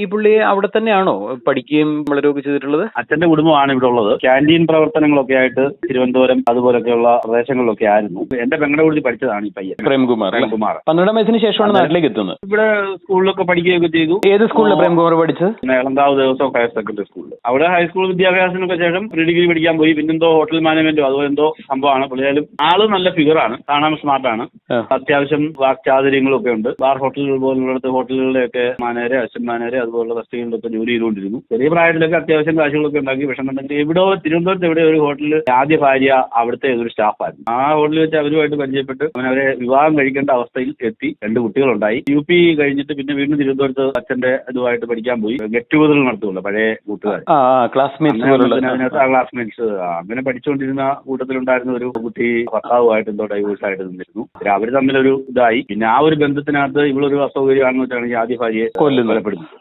ഈ പുള്ളി അവിടെ തന്നെയാണോ പഠിക്കുകയും വളരുകയൊക്കെ ചെയ്തിട്ടുള്ളത്? അച്ഛന്റെ കുടുംബമാണ് ഇവിടെ ഉള്ളത്. ക്യാൻറ്റീൻ പ്രവർത്തനങ്ങളൊക്കെ ആയിട്ട് തിരുവനന്തപുരം അതുപോലൊക്കെയുള്ള പ്രദേശങ്ങളിലൊക്കെ ആയിരുന്നു. എന്റെ പെങ്ങളുടെ കൂടി പഠിച്ചതാണ് ഈ പയ്യൻ പ്രേംകുമാർ. 12 വയസ്സിന് ശേഷമാണ് നാട്ടിലേക്ക് എത്തുന്നത്. ഇവിടെ സ്കൂളിലൊക്കെ പഠിക്കുകയൊക്കെ ചെയ്തു. ഏത് സ്കൂളിലാണ് പ്രേംകുമാർ പഠിച്ചത്? എളങ്കാവ് ദേവസ്വം ഹയർ സെക്കൻഡറി സ്കൂളിൽ. അവിടെ ഹൈസ്കൂൾ വിദ്യാഭ്യാസത്തിനൊക്കെ ശേഷം പ്രീ ഡിഗ്രി പഠിക്കാൻ പോയി. പിന്നെന്തോ ഹോട്ടൽ മാനേജ്മെന്റോ അതോ എന്തോ സംഭവമാണ്. പുള്ളിയാലും ആള് നല്ല ഫിഗറാണ്, കാണാൻ സ്മാർട്ടാണ്, അത്യാവശ്യം വാക്ചാതുര്യങ്ങളും ഒക്കെ ഉണ്ട്. ബാർ ഹോട്ടലുകൾ പോലുള്ളിടത്ത് ഹോട്ടലുകളിലൊക്കെ മാനേജർ, അസിസ്റ്റന്റ് മാനേജർ അതുപോലുള്ള തസ്തികകളിലൊക്കെ ജോലി ചെയ്തുകൊണ്ടിരുന്നു. ചെറിയ പ്രായത്തിലൊക്കെ അത്യാവശ്യം കാശുകളൊക്കെ ഉണ്ടാക്കി. പക്ഷെ എവിടെയോ തിരുവനന്തപുരത്ത് എവിടെ ഒരു ഹോട്ടലിൽ ആദ്യ ഭാര്യ അവിടുത്തെ ഒരു സ്റ്റാഫായിരുന്നു. ആ ഹോട്ടലിൽ വെച്ച് അവരുമായിട്ട് പരിചയപ്പെട്ട് അവരെ വിവാഹം കഴിക്കേണ്ട അവസ്ഥയിൽ എത്തി. 2 കുട്ടികളുണ്ടായി. UP കഴിഞ്ഞിട്ട് പിന്നെ വീണ്ടും തിരുവനന്തപുരത്ത് അച്ഛന്റെ ഇതുമായിട്ട് പഠിക്കാൻ പോയി. ഗെറ്റ് ടുഗദർ നടത്തുള്ളൂ പഴയ കൂട്ടുകാർ, ക്ലാസ്മേറ്റ്സ്. അങ്ങനെ പഠിച്ചുകൊണ്ടിരുന്ന കൂട്ടത്തിലുണ്ടായിരുന്ന ഒരു കുട്ടി ഭർത്താവുമായിട്ട് എന്തോ ഡൈവേഴ്സായിട്ട് നിന്നിരുന്നു. അവർ തമ്മിലൊരു ഇതായി. പിന്നെ ആ ഒരു ബന്ധത്തിനകത്ത് ഇവളൊരു അസൗകര്യമാണെന്ന് വെച്ചാണ് ഈ ആദ്യ ഭാര്യയെ കൊലപ്പെടുന്നത്.